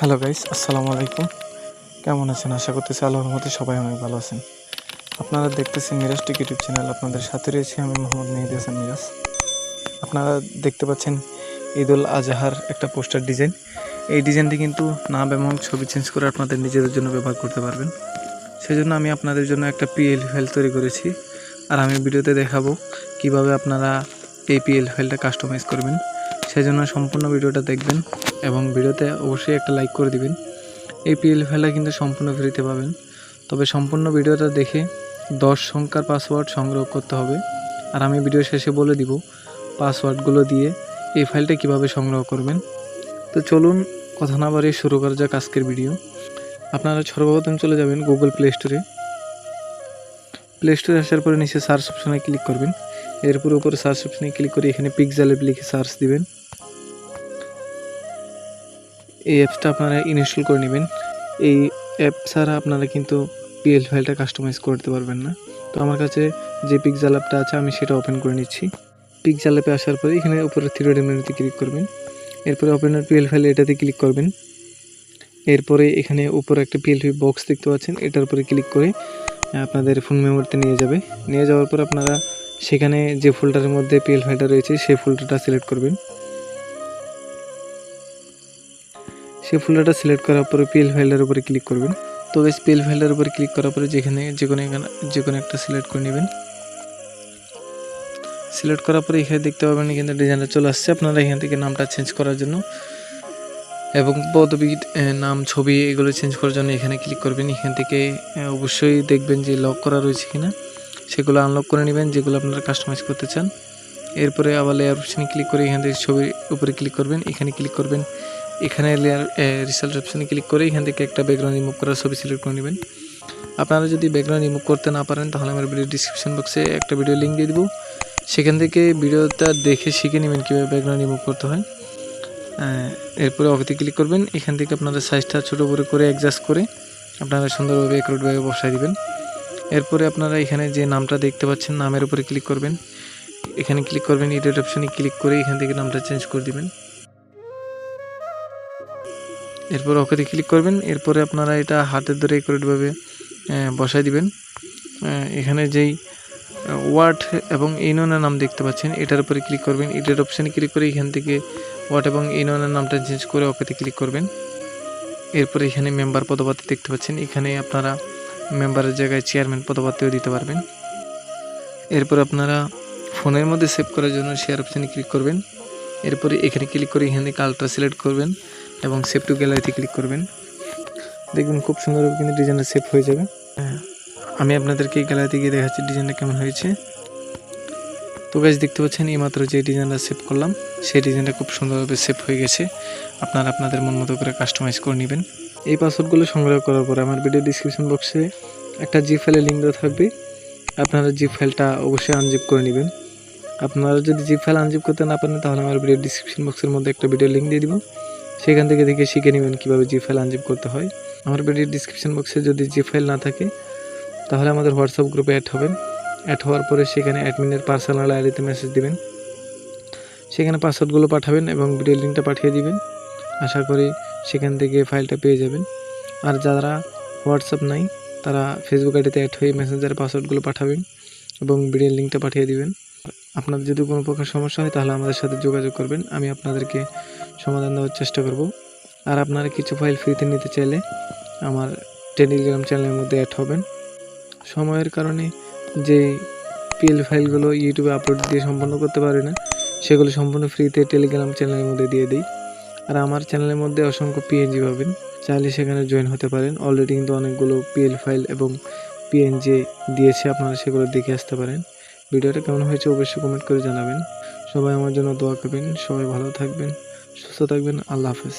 Hello guys, আসসালামু আলাইকুম। কেমন আছেন? আশা করতেছি আল্লাহর রহমতে সবাই অনেক ভালো আছেন। আপনারা দেখতেছেন মিরাজ টেক ইউটিউব চ্যানেল। আপনাদের সাথে রয়েছে আমি মোহাম্মদ মেহেদি হাসান মিরাজ। আপনারা দেখতে পাচ্ছেন ঈদুল আজহার একটা পোস্টার ডিজাইন। এই ডিজাইনটি কিন্তু নাম এবং ছবি চেঞ্জ করে আপনাদের নিজেদের জন্য ব্যবহার করতে পারবেন। সেজন্য আমি আপনাদের জন্য একটা পিএল ফাইল তৈরি করেছি, আর আমি ভিডিওতে দেখাবো কিভাবে আপনারা এই পিএল ফাইলটা কাস্টমাইজ করবেন। সেজন্য সম্পূর্ণ ভিডিওটা দেখবেন এবং ভিডিওতে অবশ্যই একটা লাইক করে দিবেন। এই পিএল ফাইলটা কিন্তু সম্পূর্ণ ফ্রিতে পাবেন, তবে সম্পূর্ণ ভিডিওটা দেখে 10 সংখ্যার পাসওয়ার্ড সংগ্রহ করতে হবে। আর আমি ভিডিও শেষে বলে দিব পাসওয়ার্ডগুলো দিয়ে এই ফাইলটা কিভাবে সংগ্রহ করবেন। তো চলুন কথা না বাড়িয়ে শুরু করা যাক আজকের ভিডিও। আপনারা সর্বপ্রথম চলে যাবেন গুগল প্লে স্টোরে। প্লে স্টোরে আসার পরে নিচে সার্চ অপশনে ক্লিক করবেন। এরপর উপরে সার্চ অপশনে ক্লিক করে এখানে পিক্সেল অ্যাপ লিখে সার্চ দিবেন। এই অ্যাপসটা আপনারা ইনস্টল করে নেবেন। এই অ্যাপ ছাড়া আপনারা কিন্তু পিএল ফাইলটা কাস্টমাইজ করতে পারবেন না। তো আমার কাছে যে পিক্সেল অ্যাপটা আছে আমি সেটা ওপেন করে নিচ্ছি। পিক্সেল অ্যাপে আসার পরে এখানে উপরে থ্রি ডট মেনুতে ক্লিক করবেন। এরপরে ওপেনের পিএল ফাইল এটাতে ক্লিক করবেন। এরপরে এখানে উপরে একটা পিএলপি বক্স দেখতে পাচ্ছেন, এটার উপরে ক্লিক করে আপনাদের ফোন মেমোরিতে নিয়ে যাওয়ার পর আপনারা সেখানে যে ফোল্ডারের মধ্যে পিএল ফাইলটা রয়েছে সেই ফোল্ডারটা সিলেক্ট করবেন। সেই ফোল্ডারটা সিলেক্ট করার পরে পিএল ফাইলটার উপরে ক্লিক করবেন। তো বেশ পিএল ফাইলটার উপরে ক্লিক করার পরে যে কোনো একটা সিলেক্ট করে নেবেন। সিলেক্ট করার পরে এখানে দেখতে পাবেন এখানে ডিজাইনটা চলে আসছে। আপনারা এখান থেকে নামটা চেঞ্জ করার জন্য এবং পদবি, নাম, ছবি এগুলো চেঞ্জ করার জন্য এখানে ক্লিক করবেন। এখান থেকে অবশ্যই দেখবেন যে লক করা রয়েছে কিনা, সেগুলো আনলক করে নেবেন যেগুলো আপনারা কাস্টমাইজ করতে চান। এরপরে আবার লেয়ার অপশানে ক্লিক করে এখান থেকে ছবির উপরে ক্লিক করবেন। এখানে ক্লিক করবেন, এখানে লেয়ার রিসাল্ট অপশানে ক্লিক করে এখান থেকে একটা ব্যাকগ্রাউন্ড রিমুভ করার ছবি সিলেক্ট করে নেবেন। আপনারা যদি ব্যাকগ্রাউন্ড রিমুভ করতে না পারেন তাহলে আমার ভিডিও ডিসক্রিপশন বক্সে একটা ভিডিও লিঙ্ক দিয়ে দেবো, সেখান থেকে ভিডিওটা দেখে শিখে নেবেন কীভাবে ব্যাকগ্রাউন্ড রিমুভ করতে হয়। এরপরে ওকেতে ক্লিক করবেন। এখান থেকে আপনারা সাইজটা ছোটো বড়ো করে অ্যাডজাস্ট করে আপনারা সুন্দরভাবে একরোটভাবে বসায় দিবেন। এরপরে আপনারা এখানে যে নামটা দেখতে পাচ্ছেন নামের উপরে ক্লিক করবেন। এখানে ক্লিক করবেন, এডিট অপশানে ক্লিক করে এখান থেকে নামটা চেঞ্জ করে দিবেন। এরপর ওকেতে ক্লিক করবেন। এরপরে আপনারা এটা হাতের ধরে একরোটভাবে বসায় দিবেন। এখানে যেই ওয়ার্ড এবং ইউনিয়নের নাম দেখতে পাচ্ছেন এটার উপরে ক্লিক করবেন। এডিট অপশানে ক্লিক করে এখান থেকে ওয়ার্ড এবং ইউনিয়নের নামটা চেঞ্জ করে ওকেতে ক্লিক করবেন। এরপরে এখানে মেম্বার পদপাতি দেখতে পাচ্ছেন, এখানে আপনারা মেম্বারের জায়গায় চেয়ারম্যান পদপাতিও দিতে পারবেন। এরপর আপনারা ফোনের মধ্যে সেভ করার জন্য শেয়ার অপশানে ক্লিক করবেন। এরপরে এখানে ক্লিক করে এখানে কালারটা সিলেক্ট করবেন এবং সেভ টু গ্যালারিতে ক্লিক করবেন। দেখবেন খুব সুন্দরভাবে কিন্তু ডিজাইনটা সেভ হয়ে যাবে। আমি আপনাদেরকে গ্যালারিতে গিয়ে দেখাচ্ছি ডিজাইনটা কেমন হয়েছে। তো গাইস দেখতে পাচ্ছেন এইমাত্র যে ডিজাইনটা সেভ করলাম সেই ডিজাইনটা খুব সুন্দরভাবে সেভ হয়ে গেছে। আপনারা আপনাদের মন মতো করে কাস্টমাইজ করে নেবেন। এই পাসওয়ার্ডগুলো সংগ্রহ করার পরে আমার ভিডিও ডিসক্রিপশন বক্সে একটা জিপ ফাইলের লিঙ্ক দেওয়া থাকবে। আপনারা জিপ ফাইলটা অবশ্যই আনজিপ করে নেবেন। আপনারা যদি জিপ ফাইল আনজিপ করতে না পারেন তাহলে আমার ভিডিও ডিসক্রিপশন বক্সের মধ্যে একটা ভিডিও লিঙ্ক দিয়ে দিব, সেখান থেকে দেখে শিখে নেবেন কীভাবে জিপ ফাইল আনজিপ করতে হয়। আমার ভিডিও ডিসক্রিপশন বক্সে যদি জিপ ফাইল না থাকে তাহলে আমাদের হোয়াটসঅ্যাপ গ্রুপে অ্যাড হবেন। অ্যাড হওয়ার পরে সেখানে অ্যাডমিনের পার্সোনাল আইডিতে মেসেজ দিবেন, সেখানে পাসওয়ার্ডগুলো পাঠাবেন এবং ভিডিও লিঙ্কটা পাঠিয়ে দিবেন। আশা করি সেখান থেকে ফাইলটা পেয়ে যাবেন। আর যারা হোয়াটসঅ্যাপ নাই তারা ফেসবুক আইডিতে অ্যাড হয়ে মেসেঞ্জারে পাসওয়ার্ডগুলো পাঠাবেন এবং ভিডিও লিঙ্কটা পাঠিয়ে দিবেন। আপনাদের যদি কোনো প্রকার সমস্যা হয় তাহলে আমাদের সাথে যোগাযোগ করবেন, আমি আপনাদেরকে সমাধান দেওয়ার চেষ্টা করব। আর আপনারা কিছু ফাইল ফ্রিতে নিতে চাইলে আমার টেলিগ্রাম চ্যানেলের মধ্যে অ্যাড হবেন। সময়ের কারণে যে পিএল ফাইলগুলো ইউটিউবে আপলোড দিয়ে সম্পন্ন করতে পারি না সেগুলো সম্পূর্ণ ফ্রিতে টেলিগ্রাম চ্যানেলের মধ্যে দিয়ে দিই। আর আমার চ্যানেলের মধ্যে অসংখ্য পিএনজি পাবেন, চাইলে সেখানে জয়েন হতে পারেন। অলরেডি কিন্তু অনেকগুলো পিএল ফাইল এবং পিএনজি দিয়েছে, আপনারা সেগুলো দেখে আসতে পারেন। ভিডিওটা কেমন হয়েছে অবশ্যই কমেন্ট করে জানাবেন। সবাই আমার জন্য দোয়া করবেন। সবাই ভালো থাকবেন, সুস্থ থাকবেন। আল্লাহ হাফেজ।